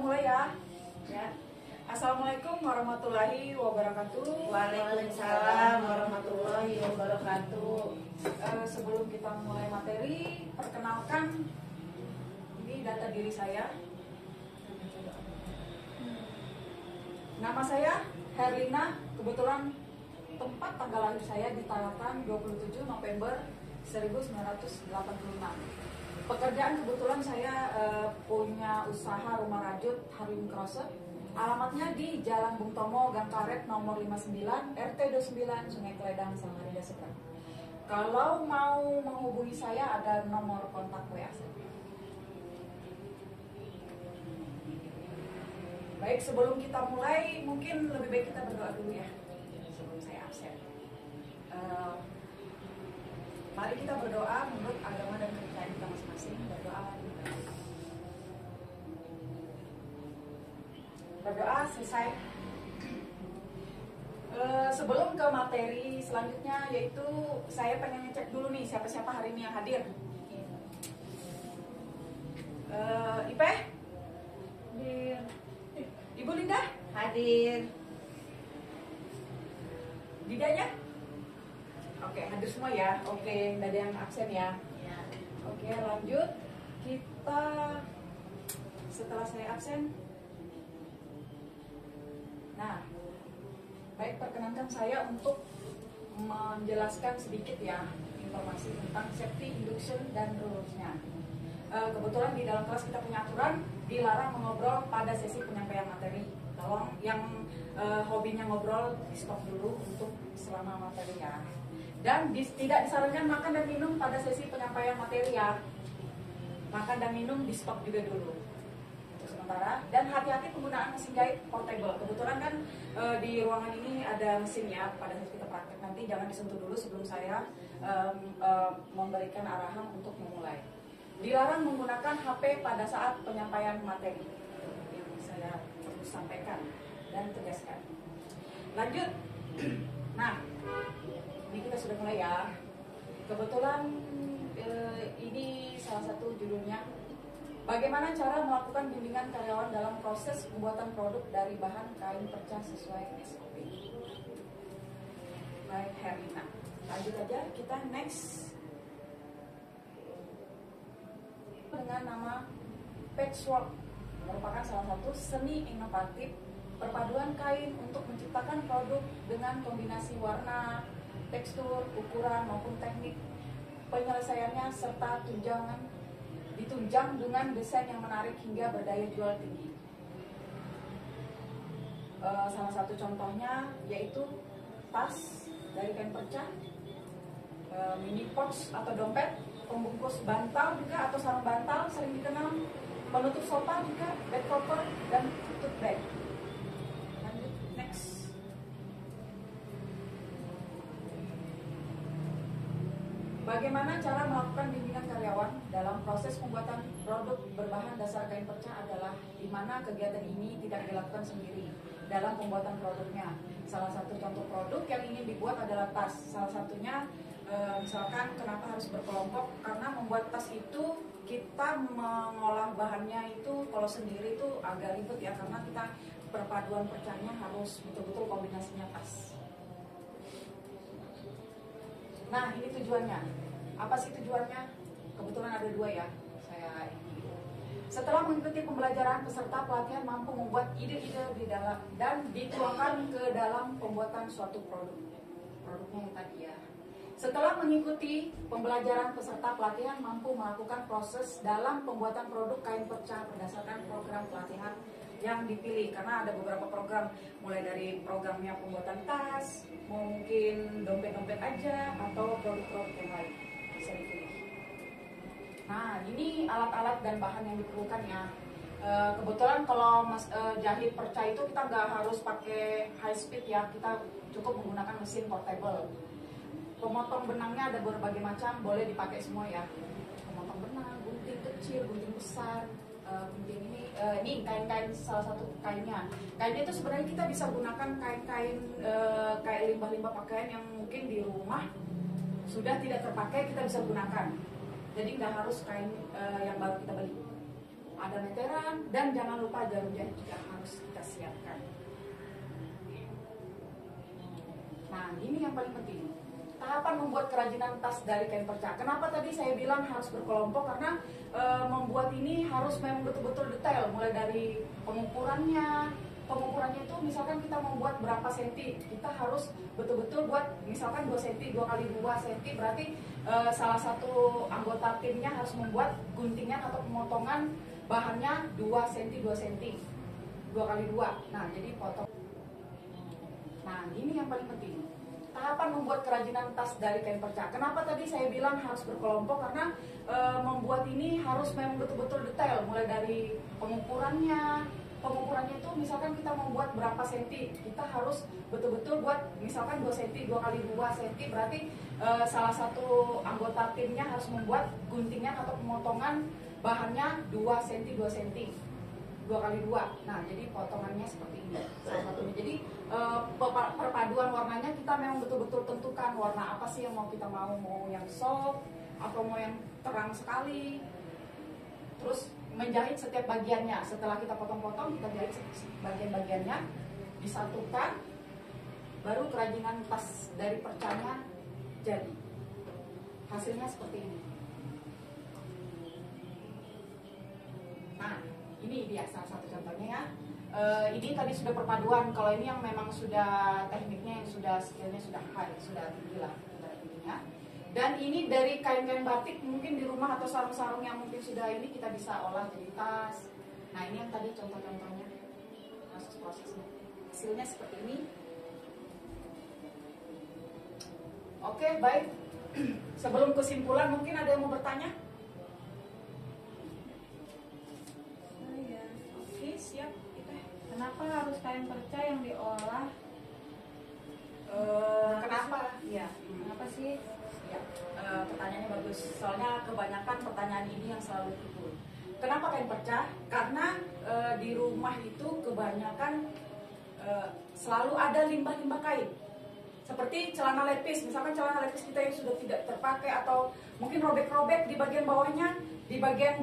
mulai ya. Assalamualaikum warahmatullahi wabarakatuh. Waalaikumsalam warahmatullahi wabarakatuh. Sebelum kita mulai materi, perkenalkan ini data diri saya. Nama saya Herlina. Kebetulan tempat tanggal lahir saya di Tarakan 27 November 1986. Pekerjaan kebetulan saya punya usaha rumah rajut Harlem Crosser. Alamatnya di Jalan Bung Tomo, Gang Karet nomor 59, RT 29, Sungai Kledang, Samarinda seberang. Kalau mau menghubungi saya ada nomor kontak WA saya. Baik, sebelum kita mulai, mungkin lebih baik kita berdoa dulu ya, sebelum saya absen. Mari kita berdoa menurut agama dan kepercayaan kita masing-masing. Berdoa selesai. Sebelum ke materi selanjutnya, yaitu saya pengen ngecek dulu nih siapa-siapa hari ini yang hadir. Ipe? Hadir. Ibu Linda? Hadir. Didanya? Oke, hadir semua ya. Oke, nggak ada yang absen ya. Ya. Oke, lanjut. Kita setelah saya absen. Nah, baik, perkenankan saya untuk menjelaskan sedikit ya informasi tentang safety induction dan rules-nya. Kebetulan di dalam kelas kita punya aturan dilarang mengobrol pada sesi penyampaian materi. Tolong yang hobinya ngobrol di stop dulu untuk selama materi ya. Dan tidak disarankan makan dan minum pada sesi penyampaian materi ya. Makan dan minum di stop juga dulu untuk sementara. Dan hati-hati penggunaan mesin jahit portable. Kebetulan kan di ruangan ini ada mesin ya. Pada saat kita praktek nanti jangan disentuh dulu sebelum saya memberikan arahan untuk memulai. Dilarang menggunakan HP pada saat penyampaian materi yang saya perlu sampaikan dan tegaskan. Lanjut. Nah, ini kita sudah mulai ya. Kebetulan ini salah satu judulnya, bagaimana cara melakukan bimbingan karyawan dalam proses pembuatan produk dari bahan kain perca sesuai SOP. Baik, Herlina. Lanjut aja, kita next. Dengan nama patchwork, merupakan salah satu seni inovatif perpaduan kain untuk menciptakan produk dengan kombinasi warna, tekstur, ukuran maupun teknik penyelesaiannya serta ditunjang dengan desain yang menarik hingga berdaya jual tinggi. Salah satu contohnya yaitu tas dari kain perca, mini pouch atau dompet, pembungkus bantal juga atau sarung bantal sering dikenal, penutup sofa juga, bed cover, dan tote bag. Lanjut, next. Bagaimana cara melakukan bimbingan karyawan dalam proses pembuatan produk berbahan dasar kain perca adalah di mana kegiatan ini tidak dilakukan sendiri dalam pembuatan produknya. Salah satu contoh produk yang ingin dibuat adalah tas. Salah satunya misalkan kenapa harus berkelompok, karena membuat tas itu kita mengolah bahannya itu kalau sendiri itu agak ribet ya, karena kita perpaduan percanya harus betul-betul kombinasinya pas. Nah, ini tujuannya. Apa sih tujuannya? Kebetulan ada dua ya. Setelah mengikuti pembelajaran, peserta pelatihan mampu membuat ide-ide di dalam dan dituangkan ke dalam pembuatan suatu produk. Produknya yang tadi ya. Setelah mengikuti pembelajaran, peserta pelatihan mampu melakukan proses dalam pembuatan produk kain perca berdasarkan program pelatihan yang dipilih, karena ada beberapa program, mulai dari programnya pembuatan tas, mungkin dompet-dompet aja, atau produk-produk yang lain bisa dipilih. Nah, ini alat-alat dan bahan yang diperlukan ya. Kebetulan kalau jahit perca itu kita nggak harus pakai high speed ya, kita cukup menggunakan mesin portable. Pemotong benangnya ada berbagai macam, boleh dipakai semua ya. Pemotong benang, gunting kecil, gunting besar, gunting ini kain-kain, salah satu kainnya. Kainnya itu sebenarnya kita bisa gunakan kain-kain kayak limbah-limbah pakaian yang mungkin di rumah sudah tidak terpakai, kita bisa gunakan. Jadi nggak harus kain yang baru kita beli. ada meteran, dan jangan lupa jarum jahit juga harus kita siapkan. Nah, ini yang paling penting. Tahapan membuat kerajinan tas dari kain perca. Kenapa tadi saya bilang harus berkelompok? Karena membuat ini harus memang betul-betul detail, mulai dari pengukurannya. Pengukurannya itu misalkan kita membuat berapa senti, kita harus betul-betul buat misalkan 2 senti, 2 kali 2 senti, berarti salah satu anggota timnya harus membuat guntingan atau pemotongan bahannya 2 senti, 2 senti, 2 kali 2. Nah, jadi potong. Nah, ini yang paling penting. Tahapan membuat kerajinan tas dari kain perca. Kenapa tadi saya bilang harus berkelompok? Karena membuat ini harus memang betul-betul detail, mulai dari pengukurannya. Pengukurannya itu misalkan kita membuat berapa senti, kita harus betul-betul buat misalkan 2 senti, 2 kali 2 senti, berarti salah satu anggota timnya harus membuat guntingan atau pemotongan bahannya 2 senti, 2 senti, 2 kali 2. Nah, jadi potongannya seperti ini salah satunya. Jadi perpaduan warnanya kita memang betul-betul tentukan warna apa sih yang mau kita mau yang soft atau mau yang terang sekali. Terus menjahit setiap bagiannya. Setelah kita potong-potong, kita jahit bagian-bagiannya, disatukan, baru kerajinan tas dari percanya jadi. Hasilnya seperti ini. Nah, ini dia salah satu contohnya ya. Ini tadi sudah perpaduan. Kalau ini yang memang sudah tekniknya, yang sudah skillnya sudah high, sudah tinggi lah tingginya. Dan ini dari kain-kain batik, mungkin di rumah atau sarung-sarung yang mungkin sudah ini kita bisa olah jadi tas. Nah, ini yang tadi contoh-contohnya, proses-prosesnya. Hasilnya seperti ini. Oke, baik. Sebelum kesimpulan, mungkin ada yang mau bertanya? Oke, siap. Kenapa harus kain perca yang diolah? Kenapa? Iya. Kenapa sih? Ya, pertanyaannya bagus. Soalnya kebanyakan pertanyaan ini yang selalu timbul. Kenapa kain perca? Karena di rumah itu kebanyakan selalu ada limbah-limbah kain. Seperti celana lepis, misalkan celana lepis kita yang sudah tidak terpakai atau mungkin robek-robek di bagian bawahnya, di bagian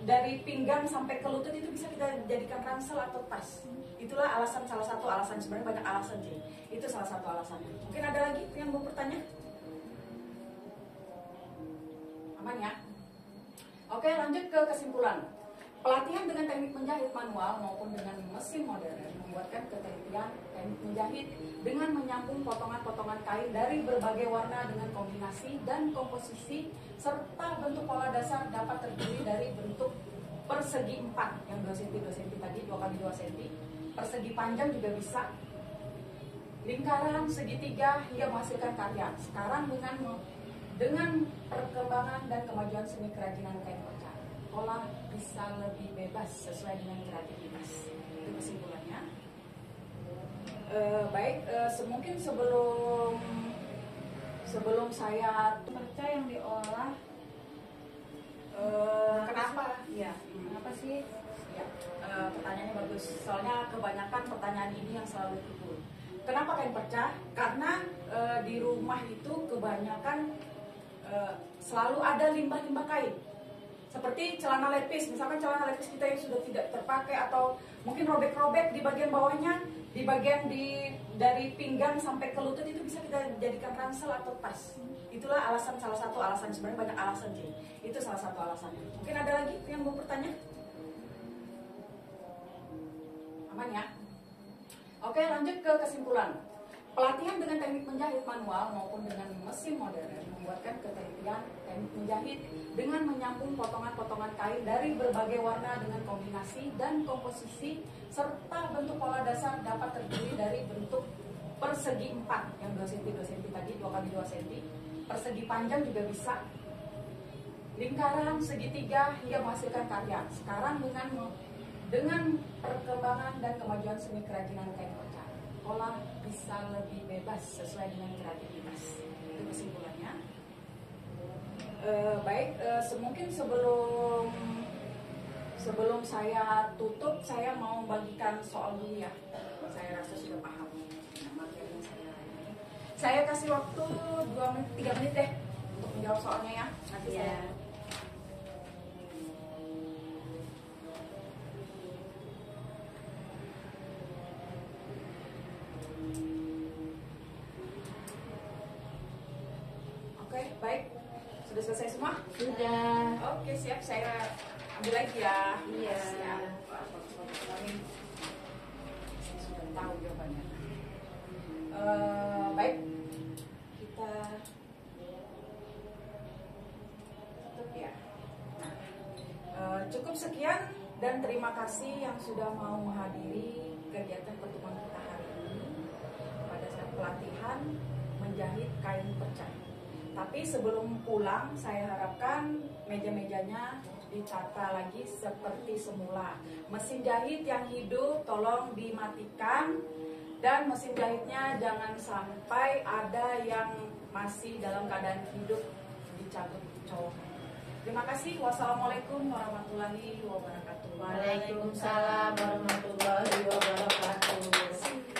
dari pinggang sampai ke lutut itu bisa kita jadikan ransel atau tas. Itulah alasan, salah satu alasan, sebenarnya banyak alasan sih. Itu salah satu alasannya. Mungkin ada lagi yang mau bertanya? Aman ya? Oke, lanjut ke kesimpulan. Pelatihan dengan teknik menjahit manual maupun dengan mesin modern membuatkan ketelitian teknik menjahit dengan menyambung potongan-potongan kain dari berbagai warna dengan kombinasi dan komposisi serta bentuk pola dasar dapat terdiri dari bentuk persegi 4 yang 2 cm 2 cm tadi, 2 kali 2 cm, persegi panjang juga bisa, lingkaran, segitiga hingga menghasilkan karya. Sekarang dengan perkembangan dan kemajuan seni kerajinan kain perca, pola bisa lebih bebas sesuai dengan kreativitas. Itu kesimpulannya. Baik, mungkin sebelum saya Perca yang diolah. kenapa? Ya, Kenapa sih? ya, pertanyaannya bagus. Soalnya kebanyakan pertanyaan ini yang selalu timbul. Kenapa kain perca? Karena di rumah itu kebanyakan selalu ada limbah-limbah kain. Seperti celana lepis, misalkan celana lepis kita yang sudah tidak terpakai atau mungkin robek-robek di bagian bawahnya, di bagian dari pinggang sampai ke lutut itu bisa kita jadikan ransel atau tas. Itulah alasan, salah satu alasan, sebenarnya banyak alasan sih. Itu salah satu alasannya. Mungkin ada lagi yang mau bertanya? Aman ya? Oke, lanjut ke kesimpulan. Pelatihan dengan teknik menjahit manual maupun dengan mesin modern membuatkan ketelitian teknik menjahit dengan menyambung potongan-potongan kain dari berbagai warna dengan kombinasi dan komposisi serta bentuk pola dasar dapat terdiri dari bentuk persegi 4 yang 2 cm 2 cm tadi, 2 kali 2 cm, persegi panjang juga bisa, lingkaran, segitiga hingga menghasilkan karya. Sekarang dengan perkembangan dan kemajuan seni kerajinan kain perca, pola bisa lebih bebas sesuai dengan kreativitas. Itu kesimpulannya. Baik, mungkin sebelum saya tutup, saya mau bagikan soal dulu ya. Saya rasa sudah paham materi yang saya kasih waktu 2 menit, 3 menit deh untuk menjawab soalnya ya. Nanti saya Sudah selesai semua? Sudah. Oke, siap. Saya ambil lagi ya. Iya. Siap. Ini saya sudah tahu jawabannya. Baik, kita tutup ya. Cukup sekian dan terima kasih yang sudah mau menghadiri kegiatan pertemuan kita hari ini pada saat pelatihan menjahit kain perca. Tapi sebelum pulang, saya harapkan meja-mejanya ditata lagi seperti semula. Mesin jahit yang hidup tolong dimatikan, dan mesin jahitnya jangan sampai ada yang masih dalam keadaan hidup dicabut colokan. Terima kasih. Wassalamualaikum warahmatullahi wabarakatuh. Waalaikumsalam warahmatullahi wabarakatuh.